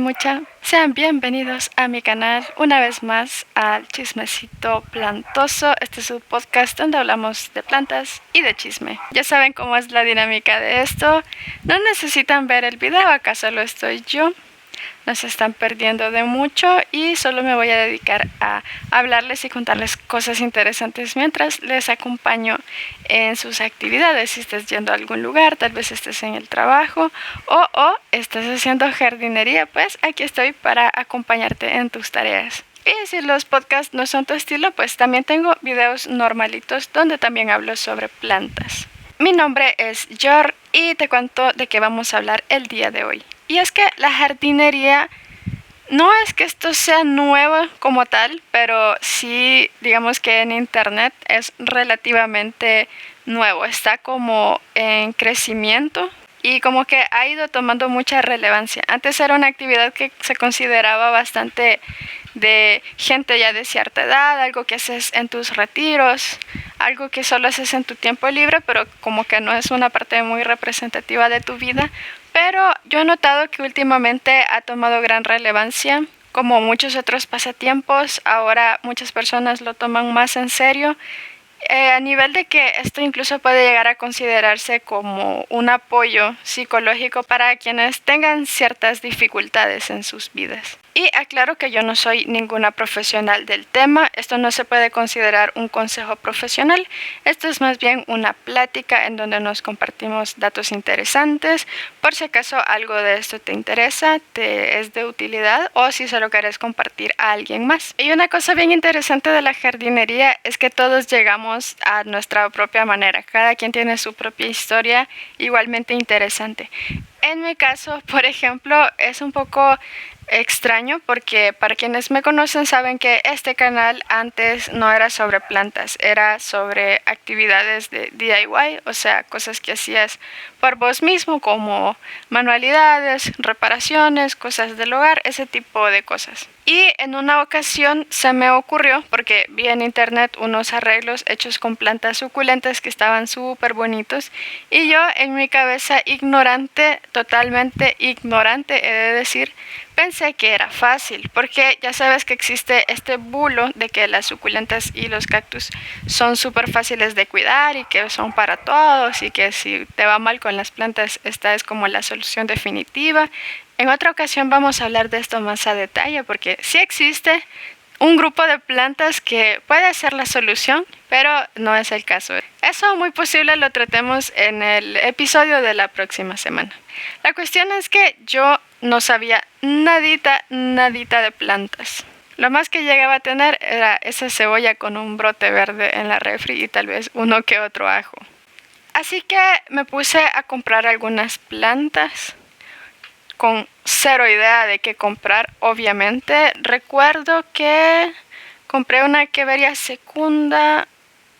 mucha. Sean bienvenidos a mi canal una vez más al Chismecito Plantoso. Este es un podcast donde hablamos de plantas y de chisme. Ya saben cómo es la dinámica de esto. No necesitan ver el video, acá solo estoy yo. No se están perdiendo de mucho y solo me voy a dedicar a hablarles y contarles cosas interesantes mientras les acompaño en sus actividades. Si estás yendo a algún lugar, tal vez estés en el trabajo o estás haciendo jardinería, pues aquí estoy para acompañarte en tus tareas. Y si los podcasts no son tu estilo, pues también tengo videos normalitos donde también hablo sobre plantas. Mi nombre es Yor y te cuento de qué vamos a hablar el día de hoy. Y es que la jardinería no es que esto sea nuevo como tal, pero sí, digamos que en internet es relativamente nuevo. Está como en crecimiento y como que ha ido tomando mucha relevancia. Antes era una actividad que se consideraba bastante de gente ya de cierta edad, algo que haces en tus retiros, algo que solo haces en tu tiempo libre, pero como que no es una parte muy representativa de tu vida. Pero yo he notado que últimamente ha tomado gran relevancia, como muchos otros pasatiempos. Ahora muchas personas lo toman más en serio, a nivel de que esto incluso puede llegar a considerarse como un apoyo psicológico para quienes tengan ciertas dificultades en sus vidas. Y aclaro que yo no soy ninguna profesional del tema, esto no se puede considerar un consejo profesional, esto es más bien una plática en donde nos compartimos datos interesantes, por si acaso algo de esto te interesa, te es de utilidad o si solo quieres compartir a alguien más. Y una cosa bien interesante de la jardinería es que todos llegamos a nuestra propia manera, cada quien tiene su propia historia igualmente interesante. En mi caso, por ejemplo, es un poco extraño porque para quienes me conocen saben que este canal antes no era sobre plantas, era sobre actividades de DIY, o sea, cosas que hacías por vos mismo como manualidades, reparaciones, cosas del hogar, ese tipo de cosas. Y en una ocasión se me ocurrió, porque vi en internet unos arreglos hechos con plantas suculentas que estaban súper bonitos, y yo en mi cabeza ignorante, totalmente ignorante he de decir, pensé que era fácil, porque ya sabes que existe este bulo de que las suculentas y los cactus son súper fáciles de cuidar y que son para todos y que si te va mal con las plantas esta es como la solución definitiva. En otra ocasión vamos a hablar de esto más a detalle porque sí existe un grupo de plantas que puede ser la solución, pero no es el caso. Eso muy posible lo tratemos en el episodio de la próxima semana. La cuestión es que yo no sabía nadita de plantas. Lo más que llegaba a tener era esa cebolla con un brote verde en la refri y tal vez uno que otro ajo. Así que me puse a comprar algunas plantas con cero idea de qué comprar, obviamente. Recuerdo que compré una Queveria secunda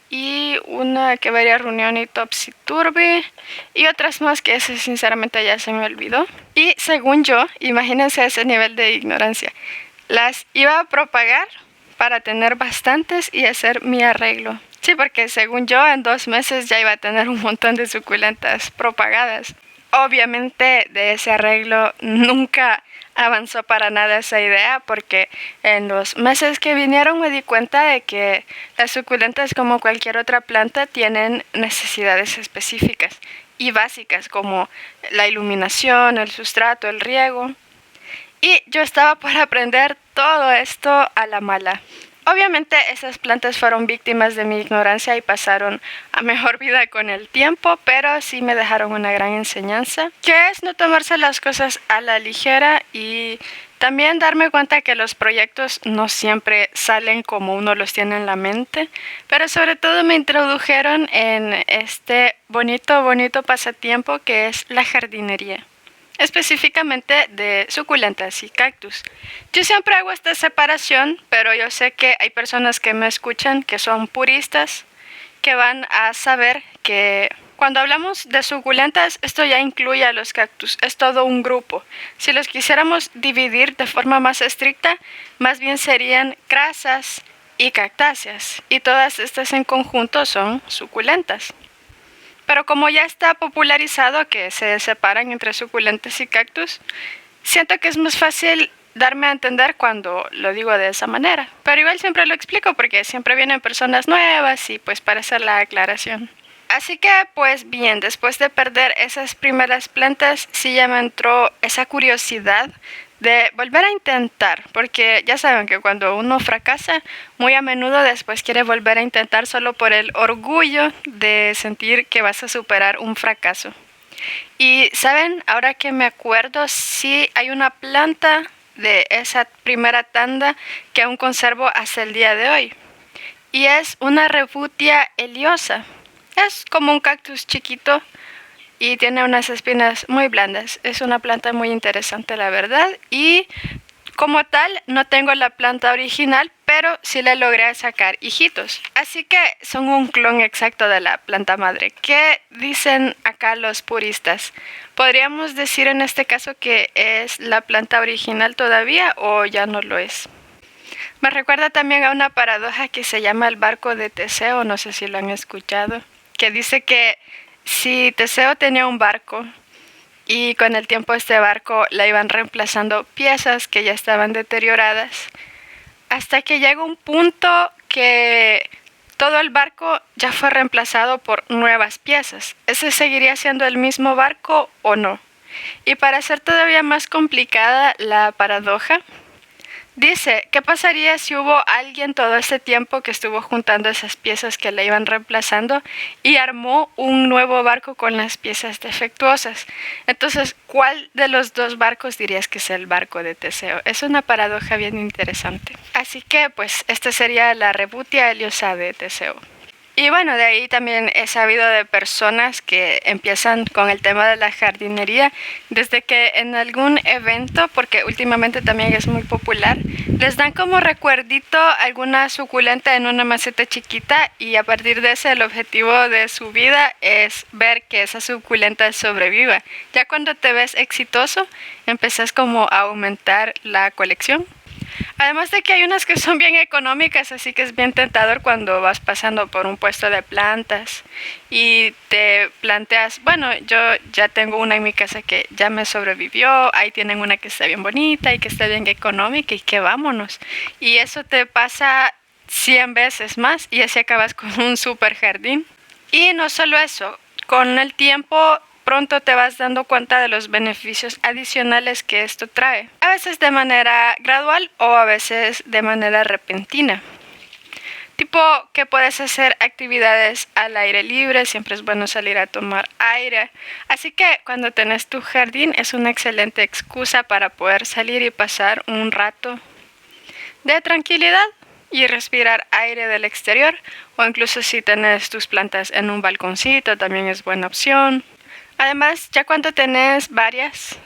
y una Queveria Reunión Topsy-Turvy y otras más que ese sinceramente ya se me olvidó. Y según yo, imagínense ese nivel de ignorancia, las iba a propagar para tener bastantes y hacer mi arreglo. Sí, porque según yo en 2 meses ya iba a tener un montón de suculentas propagadas. Obviamente de ese arreglo nunca avanzó para nada esa idea porque en los meses que vinieron me di cuenta de que las suculentas como cualquier otra planta tienen necesidades específicas y básicas como la iluminación, el sustrato, el riego. Y yo estaba por aprender todo esto a la mala. Obviamente esas plantas fueron víctimas de mi ignorancia y pasaron a mejor vida con el tiempo, pero sí me dejaron una gran enseñanza, que es no tomarse las cosas a la ligera y también darme cuenta que los proyectos no siempre salen como uno los tiene en la mente, pero sobre todo me introdujeron en este bonito pasatiempo que es la jardinería. Específicamente de suculentas y cactus. Yo siempre hago esta separación, pero yo sé que hay personas que me escuchan que son puristas, que van a saber que cuando hablamos de suculentas, esto ya incluye a los cactus, es todo un grupo. Si los quisiéramos dividir de forma más estricta, más bien serían crasas y cactáceas, y todas estas en conjunto son suculentas. Pero como ya está popularizado que se separan entre suculentas y cactus, Siento que es más fácil darme a entender cuando lo digo de esa manera, pero igual siempre lo explico porque siempre vienen personas nuevas y pues para hacer la aclaración. Así que pues bien, después de perder esas primeras plantas, sí ya me entró esa curiosidad de volver a intentar, porque ya saben que cuando uno fracasa, muy a menudo después quiere volver a intentar solo por el orgullo de sentir que vas a superar un fracaso. Y saben, ahora que me acuerdo, sí hay una planta de esa primera tanda que aún conservo hasta el día de hoy. Y es una Rebutia heliosa. Es como un cactus chiquito y tiene unas espinas muy blandas. Es una planta muy interesante, la verdad. Y como tal, no tengo la planta original, pero sí le logré sacar hijitos. Así que son un clon exacto de la planta madre. ¿Qué dicen acá los puristas? ¿Podríamos decir en este caso que es la planta original todavía o ya no lo es? Me recuerda también a una paradoja que se llama el barco de Teseo, no sé si lo han escuchado, que dice que si Teseo tenía un barco y con el tiempo este barco la iban reemplazando piezas que ya estaban deterioradas, hasta que llega un punto que todo el barco ya fue reemplazado por nuevas piezas. ¿Ese seguiría siendo el mismo barco o no? Y para hacer todavía más complicada la paradoja, dice, ¿qué pasaría si hubo alguien todo ese tiempo que estuvo juntando esas piezas que le iban reemplazando y armó un nuevo barco con las piezas defectuosas? Entonces, ¿cuál de los dos barcos dirías que es el barco de Teseo? Es una paradoja bien interesante. Así que, pues, esta sería la Rebutia heliosa de Teseo. Y bueno, de ahí también he sabido de personas que empiezan con el tema de la jardinería desde que en algún evento, porque últimamente también es muy popular, les dan como recuerdito alguna suculenta en una maceta chiquita y a partir de ese el objetivo de su vida es ver que esa suculenta sobreviva. Ya cuando te ves exitoso, empezás como a aumentar la colección. Además de que hay unas que son bien económicas, así que es bien tentador cuando vas pasando por un puesto de plantas y te planteas, bueno, yo ya tengo una en mi casa que ya me sobrevivió, ahí tienen una que está bien bonita y que está bien económica y que vámonos. Y eso te pasa 100 veces más y así acabas con un super jardín. Y no solo eso, con el tiempo pronto te vas dando cuenta de los beneficios adicionales que esto trae, a veces de manera gradual o a veces de manera repentina. Tipo que puedes hacer actividades al aire libre, siempre es bueno salir a tomar aire. Así que cuando tenés tu jardín es una excelente excusa para poder salir y pasar un rato de tranquilidad y respirar aire del exterior, o incluso si tenés tus plantas en un balconcito también es buena opción. Además, ya cuando tenés varias,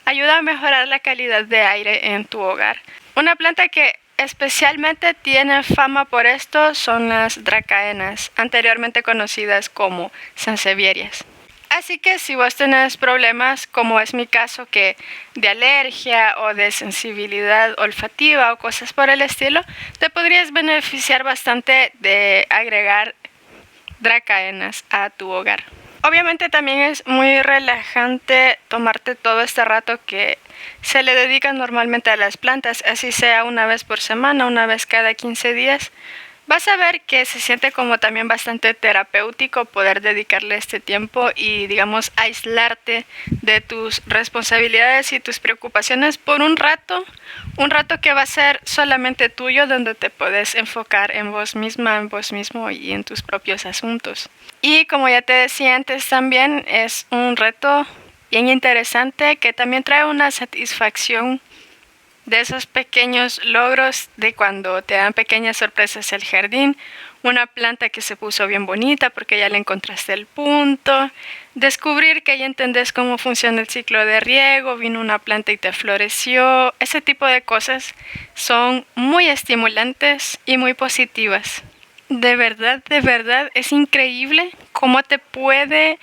ayuda a mejorar la calidad de aire en tu hogar. Una planta que especialmente tiene fama por esto son las dracaenas, anteriormente conocidas como sansevierias. Así que si vos tenés problemas, como es mi caso, que de alergia o de sensibilidad olfativa o cosas por el estilo, te podrías beneficiar bastante de agregar dracaenas a tu hogar. Obviamente también es muy relajante tomarte todo este rato que se le dedica normalmente a las plantas, así sea una vez por semana, una vez cada 15 días. Vas a ver que se siente como también bastante terapéutico poder dedicarle este tiempo y, digamos, aislarte de tus responsabilidades y tus preocupaciones por un rato que va a ser solamente tuyo, donde te puedes enfocar en vos misma, en vos mismo y en tus propios asuntos. Y como ya te decía antes, también es un reto bien interesante que también trae una satisfacción de esos pequeños logros de cuando te dan pequeñas sorpresas el jardín, una planta que se puso bien bonita porque ya le encontraste el punto, descubrir que ya entendés cómo funciona el ciclo de riego, vino una planta y te floreció, ese tipo de cosas son muy estimulantes y muy positivas. De verdad, es increíble cómo te puede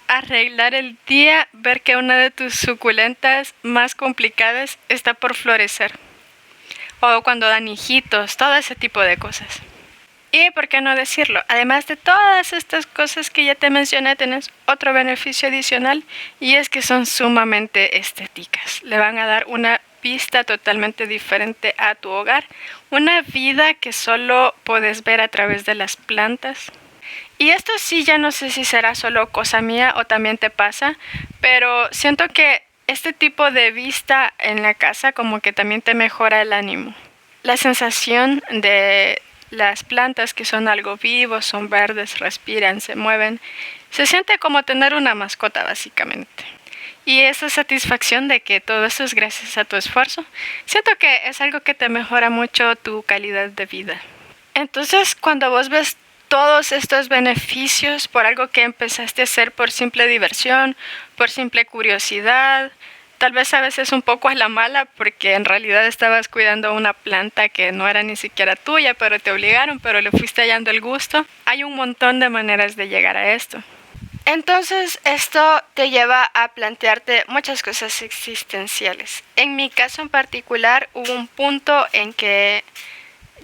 arreglar el día ver que una de tus suculentas más complicadas está por florecer. O cuando dan hijitos, todo ese tipo de cosas. Y por qué no decirlo, además de todas estas cosas que ya te mencioné, tienes otro beneficio adicional y es que son sumamente estéticas. Le van a dar una vista totalmente diferente a tu hogar, una vida que solo puedes ver a través de las plantas. Y esto sí, ya no sé si será solo cosa mía o también te pasa, pero siento que este tipo de vista en la casa como que también te mejora el ánimo. La sensación de las plantas que son algo vivos, son verdes, respiran, se mueven, se siente como tener una mascota básicamente. Y esa satisfacción de que todo eso es gracias a tu esfuerzo, siento que es algo que te mejora mucho tu calidad de vida. Entonces, cuando vos ves todos estos beneficios por algo que empezaste a hacer por simple diversión, por simple curiosidad, tal vez a veces un poco a la mala porque en realidad estabas cuidando una planta que no era ni siquiera tuya, pero te obligaron, pero le fuiste hallando el gusto. Hay un montón de maneras de llegar a esto. Entonces esto te lleva a plantearte muchas cosas existenciales. En mi caso en particular hubo un punto en que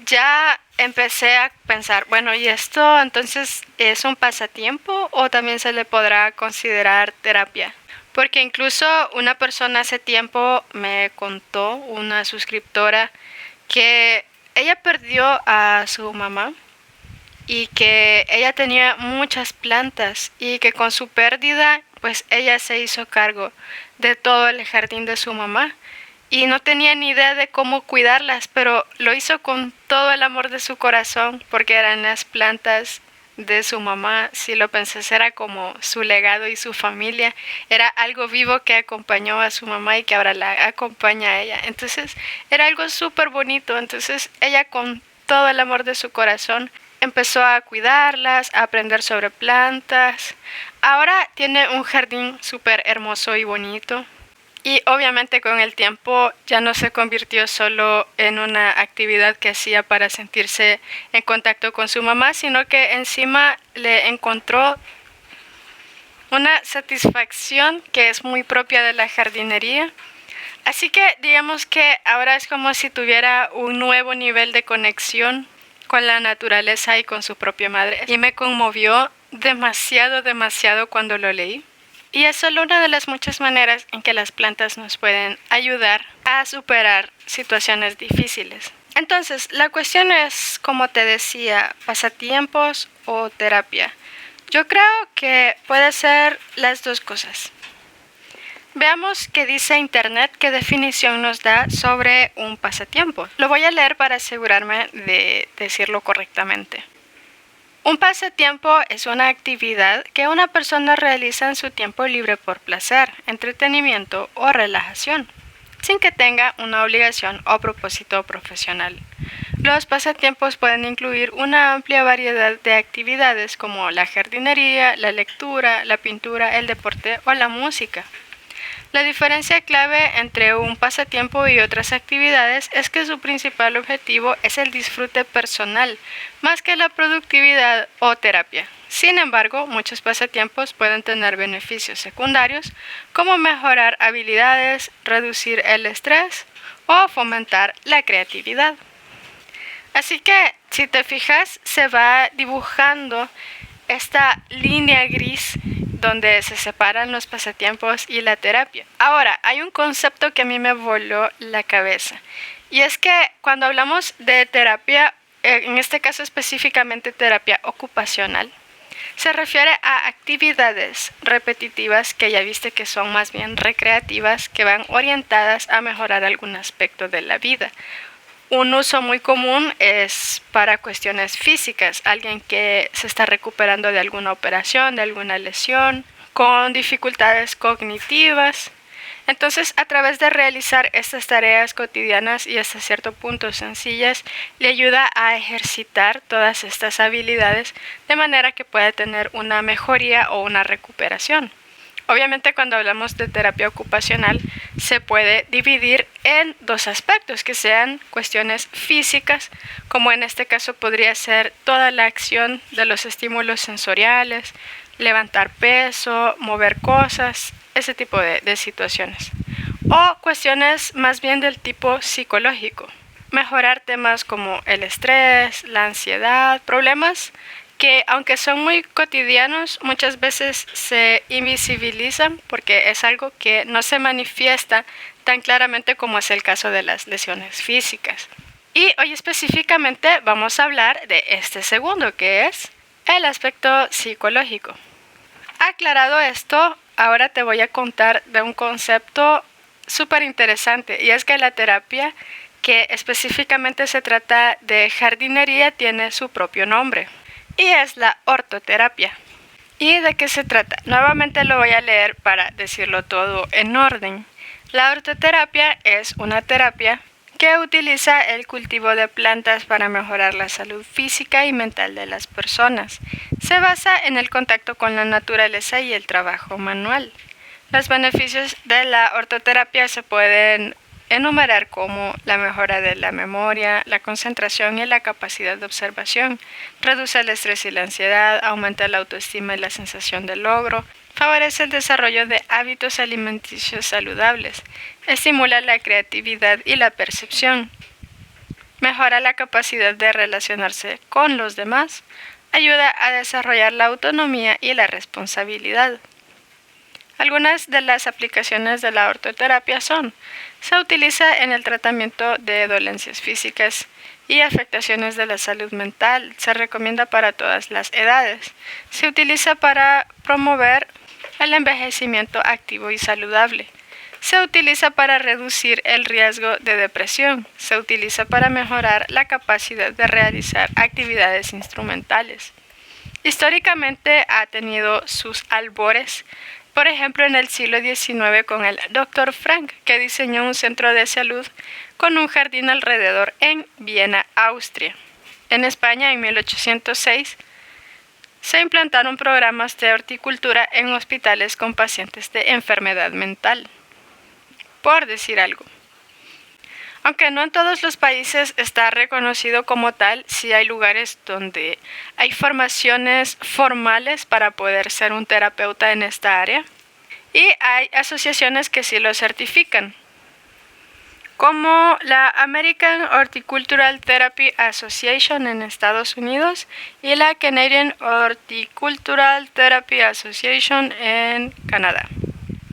ya empecé a pensar, bueno, ¿y esto entonces es un pasatiempo o también se le podrá considerar terapia? Porque incluso una persona hace tiempo me contó, una suscriptora, que ella perdió a su mamá y que ella tenía muchas plantas y que con su pérdida pues ella se hizo cargo de todo el jardín de su mamá y no tenía ni idea de cómo cuidarlas, pero lo hizo con todo el amor de su corazón porque eran las plantas de su mamá. Si lo pensás, era como su legado y su familia, era algo vivo que acompañó a su mamá y que ahora la acompaña a ella. Entonces era algo súper bonito. Entonces ella con todo el amor de su corazón empezó a cuidarlas, a aprender sobre plantas. Ahora tiene un jardín súper hermoso y bonito. Y obviamente con el tiempo ya no se convirtió solo en una actividad que hacía para sentirse en contacto con su mamá, sino que encima le encontró una satisfacción que es muy propia de la jardinería. Así que digamos que ahora es como si tuviera un nuevo nivel de conexión con la naturaleza y con su propia madre. Y me conmovió demasiado, demasiado cuando lo leí. Y es solo una de las muchas maneras en que las plantas nos pueden ayudar a superar situaciones difíciles. Entonces, la cuestión es, como te decía, pasatiempos o terapia. Yo creo que puede ser las dos cosas. Veamos qué dice Internet, qué definición nos da sobre un pasatiempo. Lo voy a leer para asegurarme de decirlo correctamente. Un pasatiempo es una actividad que una persona realiza en su tiempo libre por placer, entretenimiento o relajación, sin que tenga una obligación o propósito profesional. Los pasatiempos pueden incluir una amplia variedad de actividades como la jardinería, la lectura, la pintura, el deporte o la música. La diferencia clave entre un pasatiempo y otras actividades es que su principal objetivo es el disfrute personal, más que la productividad o terapia. Sin embargo, muchos pasatiempos pueden tener beneficios secundarios, como mejorar habilidades, reducir el estrés o fomentar la creatividad. Así que, si te fijas, se va dibujando esta línea gris donde se separan los pasatiempos y la terapia. Ahora, hay un concepto que a mí me voló la cabeza. Y es que cuando hablamos de terapia, en este caso específicamente terapia ocupacional, se refiere a actividades repetitivas que ya viste que son más bien recreativas, que van orientadas a mejorar algún aspecto de la vida. Un uso muy común es para cuestiones físicas, alguien que se está recuperando de alguna operación, de alguna lesión, con dificultades cognitivas. Entonces, a través de realizar estas tareas cotidianas y hasta cierto punto sencillas, le ayuda a ejercitar todas estas habilidades de manera que pueda tener una mejoría o una recuperación. Obviamente cuando hablamos de terapia ocupacional se puede dividir en dos aspectos, que sean cuestiones físicas, como en este caso podría ser toda la acción de los estímulos sensoriales, levantar peso, mover cosas, ese tipo de situaciones. O cuestiones más bien del tipo psicológico. mejorar temas como el estrés, la ansiedad, problemas que aunque son muy cotidianos, muchas veces se invisibilizan porque es algo que no se manifiesta tan claramente como es el caso de las lesiones físicas. Y hoy específicamente vamos a hablar de este segundo, que es el aspecto psicológico. Aclarado esto, ahora te voy a contar de un concepto súper interesante, y es que la terapia, que específicamente se trata de jardinería, tiene su propio nombre, y es la ortoterapia. ¿Y de qué se trata? Nuevamente lo voy a leer para decirlo todo en orden. La ortoterapia es una terapia que utiliza el cultivo de plantas para mejorar la salud física y mental de las personas. Se basa en el contacto con la naturaleza y el trabajo manual. Los beneficios de la ortoterapia se pueden enumerar como la mejora de la memoria, la concentración y la capacidad de observación, reduce el estrés y la ansiedad, aumenta la autoestima y la sensación de logro, favorece el desarrollo de hábitos alimenticios saludables, estimula la creatividad y la percepción, mejora la capacidad de relacionarse con los demás, ayuda a desarrollar la autonomía y la responsabilidad. Algunas de las aplicaciones de la ortoterapia son: se utiliza en el tratamiento de dolencias físicas y afectaciones de la salud mental. Se recomienda para todas las edades. Se utiliza para promover el envejecimiento activo y saludable. Se utiliza para reducir el riesgo de depresión. Se utiliza para mejorar la capacidad de realizar actividades instrumentales. Históricamente ha tenido sus albores, por ejemplo en el siglo XIX con el Dr. Frank, que diseñó un centro de salud con un jardín alrededor en Viena, Austria. En España, en 1806, se implantaron programas de horticultura en hospitales con pacientes de enfermedad mental, por decir algo. Aunque no en todos los países está reconocido como tal, sí hay lugares donde hay formaciones formales para poder ser un terapeuta en esta área, y hay asociaciones que sí lo certifican, como la American Horticultural Therapy Association en Estados Unidos y la Canadian Horticultural Therapy Association en Canadá.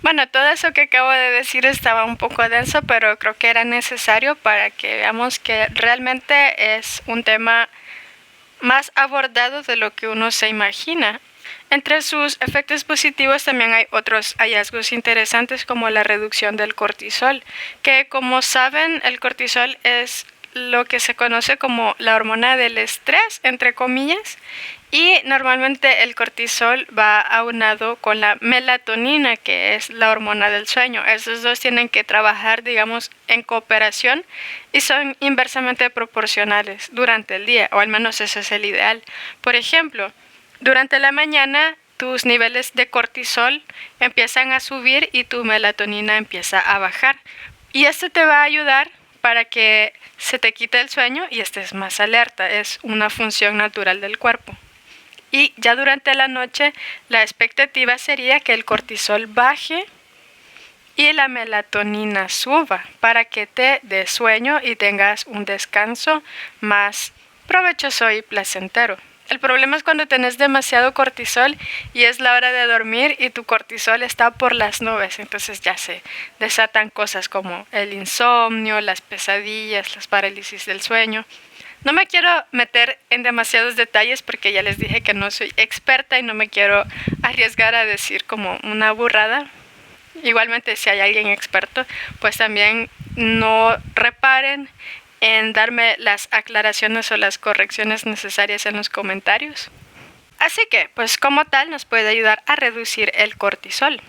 Bueno, todo eso que acabo de decir estaba un poco denso, pero creo que era necesario para que veamos que realmente es un tema más abordado de lo que uno se imagina. Entre sus efectos positivos también hay otros hallazgos interesantes, como la reducción del cortisol, que como saben el cortisol es lo que se conoce como la hormona del estrés, entre comillas, y normalmente el cortisol va aunado con la melatonina, que es la hormona del sueño. Esos dos tienen que trabajar, digamos, en cooperación y son inversamente proporcionales durante el día, o al menos ese es el ideal. Por ejemplo, durante la mañana tus niveles de cortisol empiezan a subir y tu melatonina empieza a bajar. Y esto te va a ayudar para que se te quite el sueño y estés más alerta. Es una función natural del cuerpo. Y ya durante la noche la expectativa sería que el cortisol baje y la melatonina suba para que te dé sueño y tengas un descanso más provechoso y placentero. El problema es cuando tenés demasiado cortisol y es la hora de dormir y tu cortisol está por las nubes. Entonces ya se desatan cosas como el insomnio, las pesadillas, las parálisis del sueño. No me quiero meter en demasiados detalles porque ya les dije que no soy experta y no me quiero arriesgar a decir como una burrada. Igualmente, si hay alguien experto, pues también no reparen en darme las aclaraciones o las correcciones necesarias en los comentarios. Así que, pues como tal, nos puede ayudar a reducir el cortisol.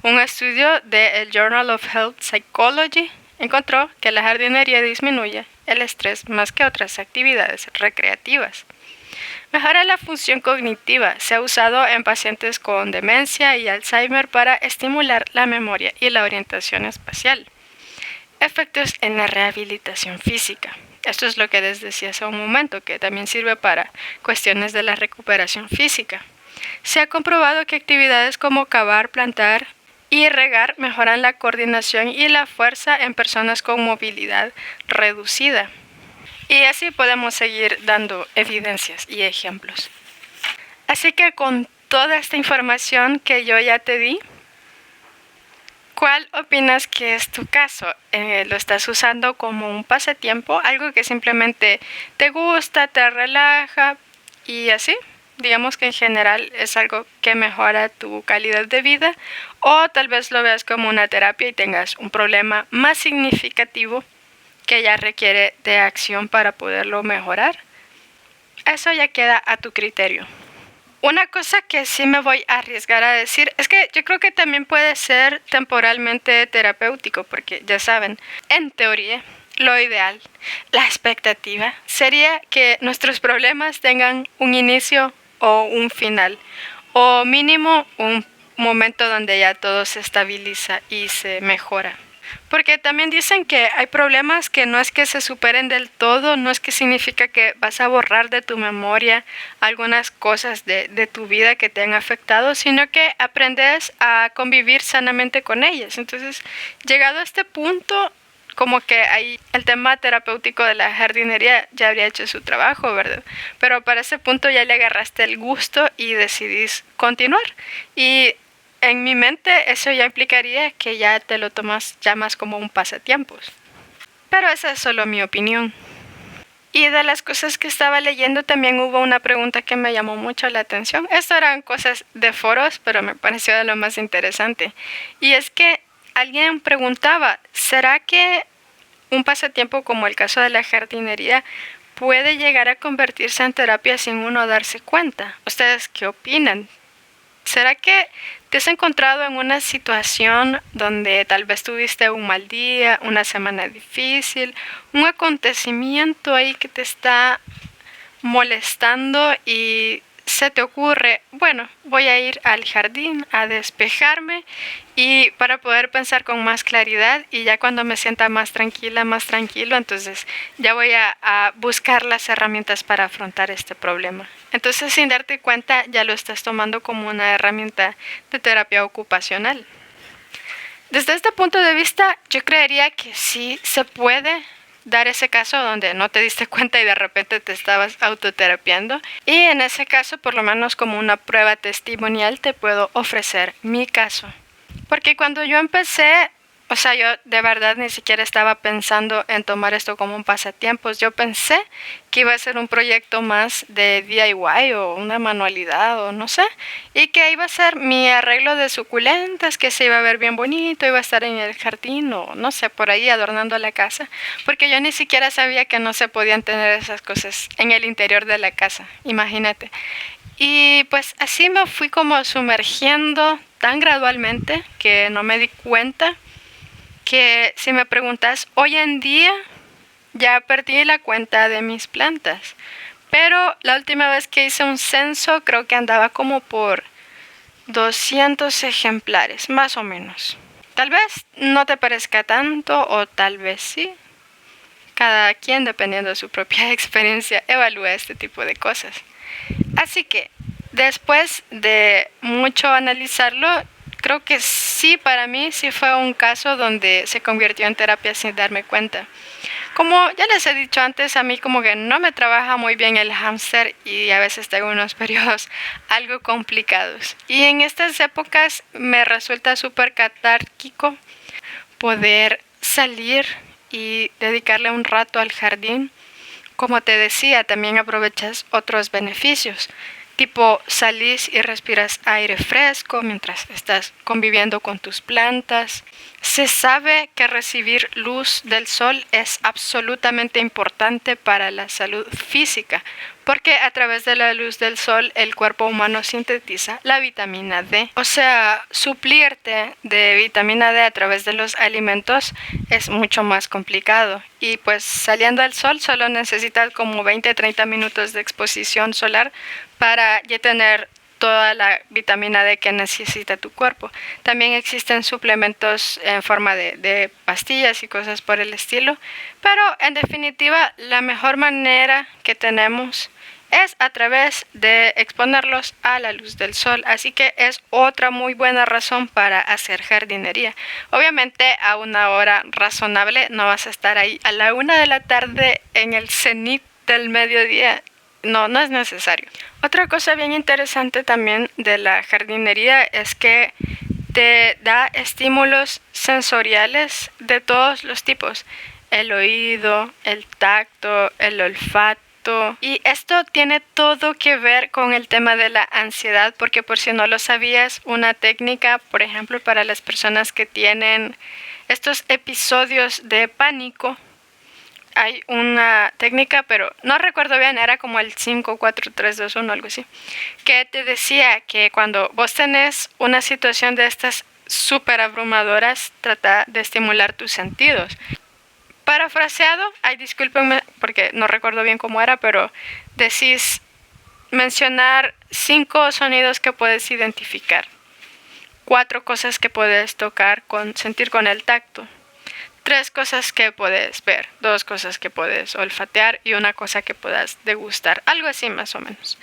Un estudio del Journal of Health Psychology encontró que la jardinería disminuye el estrés más que otras actividades recreativas. Mejora la función cognitiva. Se ha usado en pacientes con demencia y Alzheimer para estimular la memoria y la orientación espacial. Efectos en la rehabilitación física. Esto es lo que les decía hace un momento, que también sirve para cuestiones de la recuperación física. Se ha comprobado que actividades como cavar, plantar y regar mejoran la coordinación y la fuerza en personas con movilidad reducida. Y así podemos seguir dando evidencias y ejemplos. Así que con toda esta información que yo ya te di, ¿cuál opinas que es tu caso? ¿Lo estás usando como un pasatiempo? ¿Algo que simplemente te gusta, te relaja y así? Digamos que en general es algo que mejora tu calidad de vida, o tal vez lo veas como una terapia y tengas un problema más significativo que ya requiere de acción para poderlo mejorar. Eso ya queda a tu criterio. Una cosa que sí me voy a arriesgar a decir es que yo creo que también puede ser temporalmente terapéutico, porque ya saben, en teoría, lo ideal, la expectativa, sería que nuestros problemas tengan un inicio o un final, o mínimo un momento donde ya todo se estabiliza y se mejora. Porque también dicen que hay problemas que no es que se superen del todo, no es que significa que vas a borrar de tu memoria algunas cosas de tu vida que te han afectado, sino que aprendes a convivir sanamente con ellas. Entonces, llegado a este punto, como que ahí el tema terapéutico de la jardinería ya habría hecho su trabajo, ¿verdad? Pero para ese punto ya le agarraste el gusto y decidís continuar. Y en mi mente eso ya implicaría que ya te lo tomas ya más como un pasatiempos. Pero esa es solo mi opinión. Y de las cosas que estaba leyendo también hubo una pregunta que me llamó mucho la atención. Esto eran cosas de foros, pero me pareció de lo más interesante. Y es que alguien preguntaba, ¿será que un pasatiempo como el caso de la jardinería puede llegar a convertirse en terapia sin uno darse cuenta? ¿Ustedes qué opinan? ¿Será que te has encontrado en una situación donde tal vez tuviste un mal día, una semana difícil, un acontecimiento ahí que te está molestando y se te ocurre, bueno, voy a ir al jardín a despejarme y para poder pensar con más claridad, y ya cuando me sienta más tranquila, más tranquilo, entonces ya voy a buscar las herramientas para afrontar este problema? Entonces, sin darte cuenta, ya lo estás tomando como una herramienta de terapia ocupacional. Desde este punto de vista, yo creería que sí se puede dar ese caso donde no te diste cuenta y de repente te estabas autoterapiando. Y en ese caso, por lo menos como una prueba testimonial, te puedo ofrecer mi caso. Porque cuando yo empecé, o sea, yo de verdad ni siquiera estaba pensando en tomar esto como un pasatiempos. Yo pensé que iba a ser un proyecto más de DIY o una manualidad o no sé. Y que iba a ser mi arreglo de suculentas, que se iba a ver bien bonito, iba a estar en el jardín o no sé, por ahí adornando la casa. Porque yo ni siquiera sabía que no se podían tener esas cosas en el interior de la casa, imagínate. Y pues así me fui como sumergiendo tan gradualmente que no me di cuenta que, si me preguntas, hoy en día ya perdí la cuenta de mis plantas. Pero la última vez que hice un censo creo que andaba como por 200 ejemplares, más o menos. Tal vez no te parezca tanto o tal vez sí. Cada quien, dependiendo de su propia experiencia, evalúa este tipo de cosas. Así que, después de mucho analizarlo, creo que sí, para mí sí fue un caso donde se convirtió en terapia sin darme cuenta. Como ya les he dicho antes, a mí como que no me trabaja muy bien el hámster y a veces tengo unos periodos algo complicados. Y en estas épocas me resulta súper catárquico poder salir y dedicarle un rato al jardín. Como te decía, también aprovechas otros beneficios, tipo salís y respiras aire fresco mientras estás conviviendo con tus plantas. Se sabe que recibir luz del sol es absolutamente importante para la salud física, porque a través de la luz del sol el cuerpo humano sintetiza la vitamina D. O sea, suplirte de vitamina D a través de los alimentos es mucho más complicado. Y pues saliendo al sol solo necesitas como 20-30 minutos de exposición solar para ya tener toda la vitamina D que necesita tu cuerpo. También existen suplementos en forma de pastillas y cosas por el estilo, pero en definitiva la mejor manera que tenemos es a través de exponerlos a la luz del sol. Así que es otra muy buena razón para hacer jardinería. Obviamente a una hora razonable, no vas a estar ahí a la 1 de la tarde en el cenit del mediodía. No es necesario. Otra cosa bien interesante también de la jardinería es que te da estímulos sensoriales de todos los tipos. El oído, el tacto, el olfato. Y esto tiene todo que ver con el tema de la ansiedad, porque por si no lo sabías, una técnica, por ejemplo, para las personas que tienen estos episodios de pánico, hay una técnica, pero no recuerdo bien, era como el 5, 4, 3, 2, 1, algo así, que te decía que cuando vos tenés una situación de estas súper abrumadoras, trata de estimular tus sentidos. Parafraseado, discúlpenme porque no recuerdo bien cómo era, pero decís mencionar 5 sonidos que puedes identificar, 4 cosas que puedes tocar, sentir con el tacto, 3 cosas que puedes ver, 2 cosas que puedes olfatear y 1 cosa que puedas degustar, algo así más o menos.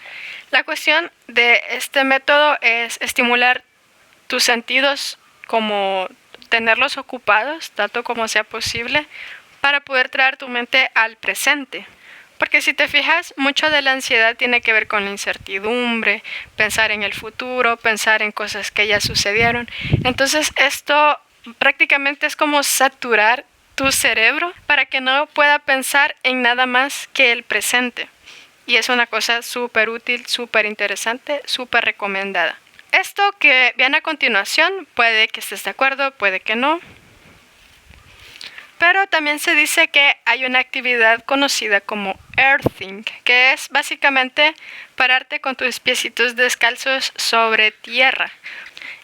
La cuestión de este método es estimular tus sentidos, como tenerlos ocupados, tanto como sea posible, para poder traer tu mente al presente. Porque si te fijas, mucho de la ansiedad tiene que ver con la incertidumbre, pensar en el futuro, pensar en cosas que ya sucedieron. Entonces esto prácticamente es como saturar tu cerebro para que no pueda pensar en nada más que el presente. Y es una cosa súper útil, súper interesante, súper recomendada. Esto que viene a continuación, puede que estés de acuerdo, puede que no. Pero también se dice que hay una actividad conocida como earthing, que es básicamente pararte con tus piecitos descalzos sobre tierra.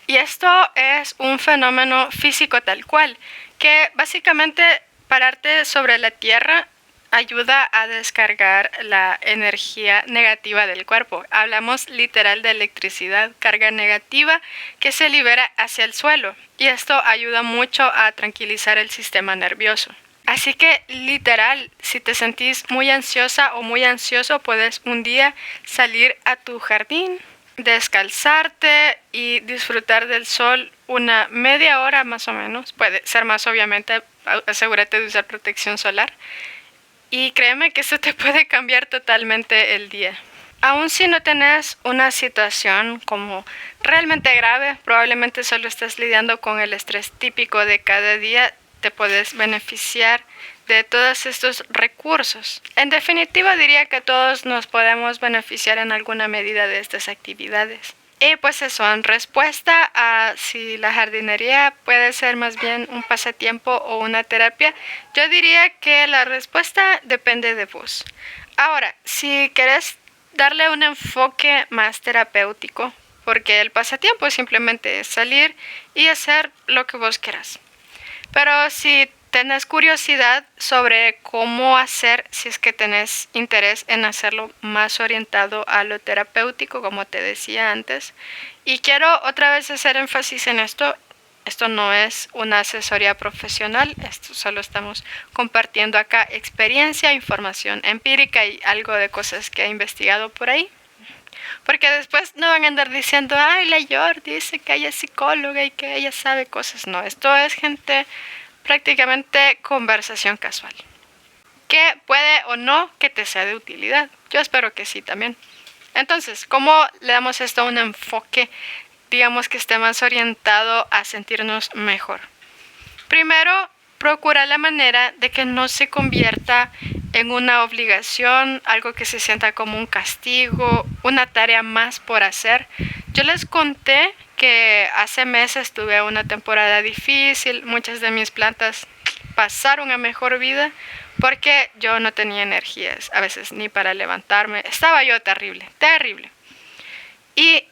Y esto es un fenómeno físico tal cual, que básicamente pararte sobre la tierra ayuda a descargar la energía negativa del cuerpo. Hablamos literal de electricidad, carga negativa que se libera hacia el suelo. Y esto ayuda mucho a tranquilizar el sistema nervioso. Así que literal, si te sentís muy ansiosa o muy ansioso, puedes un día salir a tu jardín, descalzarte y disfrutar del sol una media hora más o menos. Puede ser más, obviamente, asegúrate de usar protección solar. Y créeme que eso te puede cambiar totalmente el día. Aún si no tenés una situación como realmente grave, probablemente solo estás lidiando con el estrés típico de cada día, te puedes beneficiar de todos estos recursos. En definitiva, diría que todos nos podemos beneficiar en alguna medida de estas actividades. Y pues eso, en respuesta a si la jardinería puede ser más bien un pasatiempo o una terapia, yo diría que la respuesta depende de vos. Ahora, si querés darle un enfoque más terapéutico, porque el pasatiempo simplemente es salir y hacer lo que vos quieras. Pero si tenés curiosidad sobre cómo hacer, si es que tenés interés en hacerlo más orientado a lo terapéutico, como te decía antes, y quiero otra vez hacer énfasis en esto no es una asesoría profesional, esto solo estamos compartiendo acá experiencia, información empírica y algo de cosas que he investigado por ahí. Porque después no van a andar diciendo, ay, la Yor dice que ella es psicóloga y que ella sabe cosas. No, esto es gente prácticamente conversación casual. Que puede o no que te sea de utilidad. Yo espero que sí también. Entonces, ¿cómo le damos esto un enfoque, digamos que esté más orientado a sentirnos mejor? Primero, procura la manera de que no se convierta en una obligación, algo que se sienta como un castigo, una tarea más por hacer. Yo les conté que hace meses tuve una temporada difícil, muchas de mis plantas pasaron a mejor vida porque yo no tenía energías, a veces ni para levantarme, estaba yo terrible. Y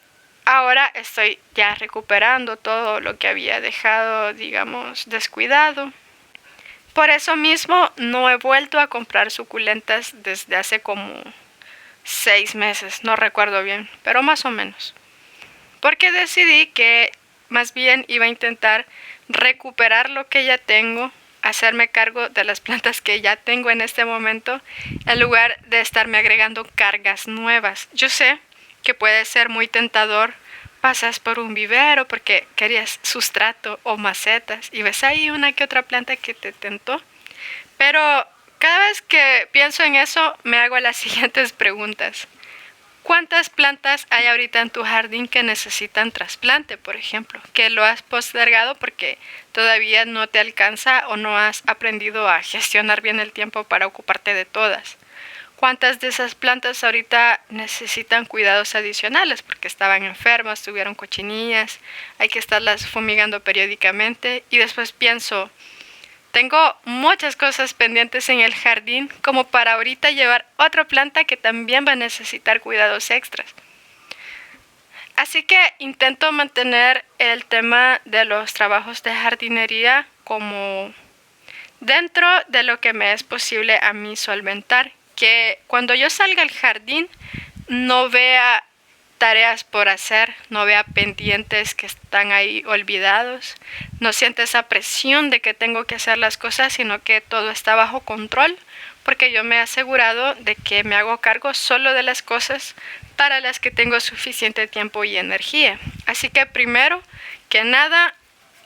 ahora estoy ya recuperando todo lo que había dejado, digamos, descuidado. Por eso mismo no he vuelto a comprar suculentas desde hace como 6 meses, no recuerdo bien, pero más o menos. Porque decidí que más bien iba a intentar recuperar lo que ya tengo, hacerme cargo de las plantas que ya tengo en este momento, en lugar de estarme agregando cargas nuevas. Yo sé que puede ser muy tentador. Pasas por un vivero porque querías sustrato o macetas y ves ahí una que otra planta que te tentó. Pero cada vez que pienso en eso, me hago las siguientes preguntas. ¿Cuántas plantas hay ahorita en tu jardín que necesitan trasplante, por ejemplo? Que lo has postergado porque todavía no te alcanza o no has aprendido a gestionar bien el tiempo para ocuparte de todas. ¿Cuántas de esas plantas ahorita necesitan cuidados adicionales porque estaban enfermas, tuvieron cochinillas, hay que estarlas fumigando periódicamente? Y después pienso, tengo muchas cosas pendientes en el jardín como para ahorita llevar otra planta que también va a necesitar cuidados extras. Así que intento mantener el tema de los trabajos de jardinería como dentro de lo que me es posible a mí solventar. Que cuando yo salga al jardín no vea tareas por hacer, no vea pendientes que están ahí olvidados, no sienta esa presión de que tengo que hacer las cosas, sino que todo está bajo control, porque yo me he asegurado de que me hago cargo solo de las cosas para las que tengo suficiente tiempo y energía. Así que primero que nada,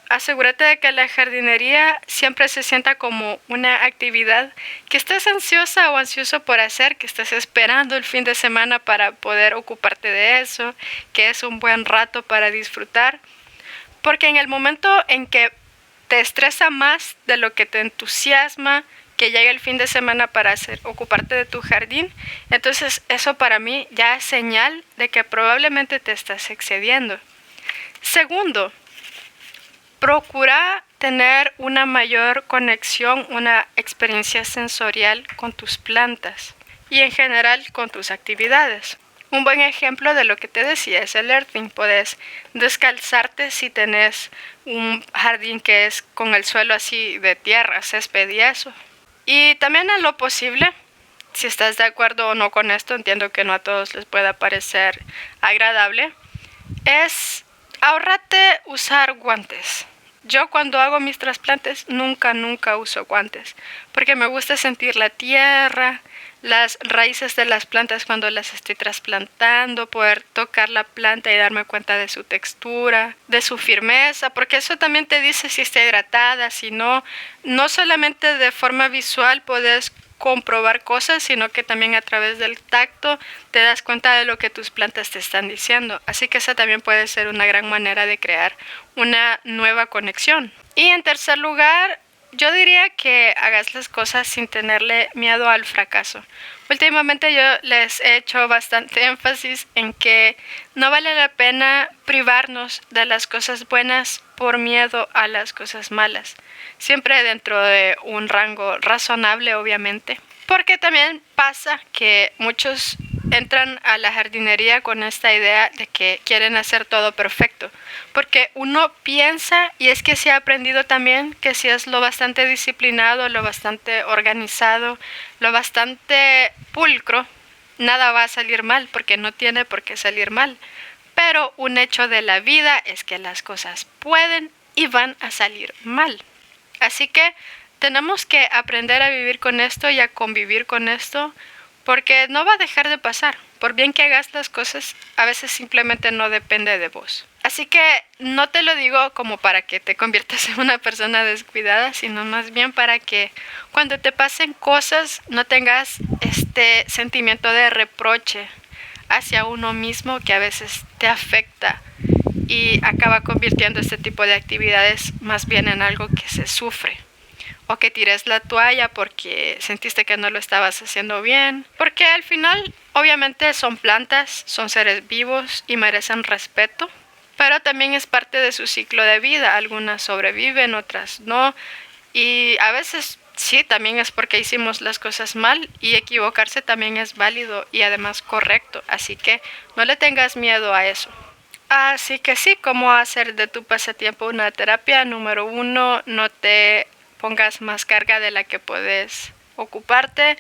asegúrate de que la jardinería siempre se sienta como una actividad que estás ansiosa o ansioso por hacer, que estás esperando el fin de semana para poder ocuparte de eso, que es un buen rato para disfrutar. Porque en el momento en que te estresa más de lo que te entusiasma, que llegue el fin de semana para ocuparte de tu jardín, entonces eso para mí ya es señal de que probablemente te estás excediendo. Segundo, procura tener una mayor conexión, una experiencia sensorial con tus plantas y en general con tus actividades. Un buen ejemplo de lo que te decía es el earthing. Puedes descalzarte si tenés un jardín que es con el suelo así de tierra, césped y eso. Y también en lo posible, si estás de acuerdo o no con esto, entiendo que no a todos les pueda parecer agradable, es ahórrate usar guantes. Yo cuando hago mis trasplantes nunca uso guantes porque me gusta sentir la tierra, las raíces de las plantas cuando las estoy trasplantando, poder tocar la planta y darme cuenta de su textura, de su firmeza, porque eso también te dice si está hidratada, si no. No solamente de forma visual puedes comprobar cosas, sino que también a través del tacto te das cuenta de lo que tus plantas te están diciendo. Así que esa también puede ser una gran manera de crear una nueva conexión. Y en tercer lugar, yo diría que hagas las cosas sin tenerle miedo al fracaso. Últimamente yo les he hecho bastante énfasis en que no vale la pena privarnos de las cosas buenas por miedo a las cosas malas. Siempre dentro de un rango razonable, obviamente. Porque también pasa que muchos entran a la jardinería con esta idea de que quieren hacer todo perfecto. Porque uno piensa, y es que se ha aprendido también, que si es lo bastante disciplinado, lo bastante organizado, lo bastante pulcro, nada va a salir mal, porque no tiene por qué salir mal. Pero un hecho de la vida es que las cosas pueden y van a salir mal. Así que tenemos que aprender a vivir con esto y a convivir con esto, porque no va a dejar de pasar. Por bien que hagas las cosas, a veces simplemente no depende de vos. Así que no te lo digo como para que te conviertas en una persona descuidada, sino más bien para que cuando te pasen cosas no tengas este sentimiento de reproche hacia uno mismo que a veces te afecta y acaba convirtiendo este tipo de actividades más bien en algo que se sufre. O que tires la toalla porque sentiste que no lo estabas haciendo bien. Porque al final, obviamente, son plantas, son seres vivos y merecen respeto. Pero también es parte de su ciclo de vida. Algunas sobreviven, otras no. Y a veces sí, también es porque hicimos las cosas mal. Y equivocarse también es válido y además correcto. Así que no le tengas miedo a eso. Así que sí, ¿cómo hacer de tu pasatiempo una terapia? Número 1, no te pongas más carga de la que puedes ocuparte.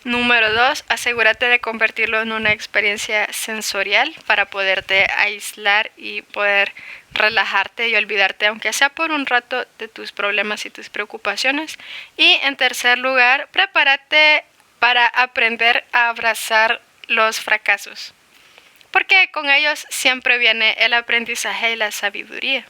Número 2, asegúrate de convertirlo en una experiencia sensorial para poderte aislar y poder relajarte y olvidarte, aunque sea por un rato, de tus problemas y tus preocupaciones. Y en tercer lugar, prepárate para aprender a abrazar los fracasos, porque con ellos siempre viene el aprendizaje y la sabiduría.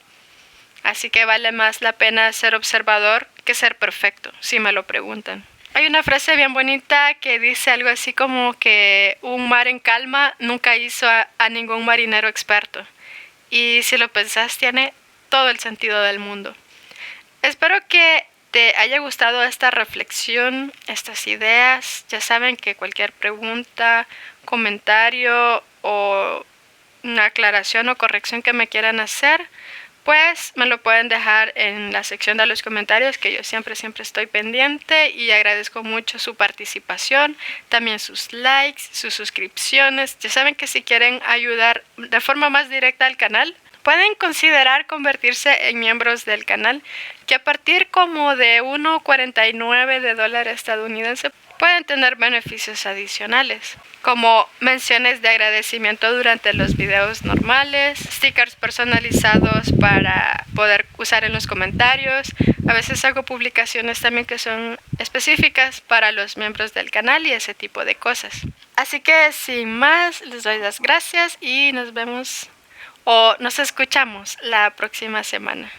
Así que vale más la pena ser observador que ser perfecto, si me lo preguntan. Hay una frase bien bonita que dice algo así como que un mar en calma nunca hizo a ningún marinero experto. Y si lo pensás, tiene todo el sentido del mundo. Espero que te haya gustado esta reflexión, estas ideas. Ya saben que cualquier pregunta, comentario o una aclaración o corrección que me quieran hacer, pues me lo pueden dejar en la sección de los comentarios, que yo siempre estoy pendiente y agradezco mucho su participación, también sus likes, sus suscripciones. Ya saben que si quieren ayudar de forma más directa al canal, pueden considerar convertirse en miembros del canal, que a partir como de $1.49 estadounidense pueden tener beneficios adicionales, como menciones de agradecimiento durante los videos normales, stickers personalizados para poder usar en los comentarios. A veces hago publicaciones también que son específicas para los miembros del canal y ese tipo de cosas. Así que sin más, les doy las gracias y nos vemos o nos escuchamos la próxima semana.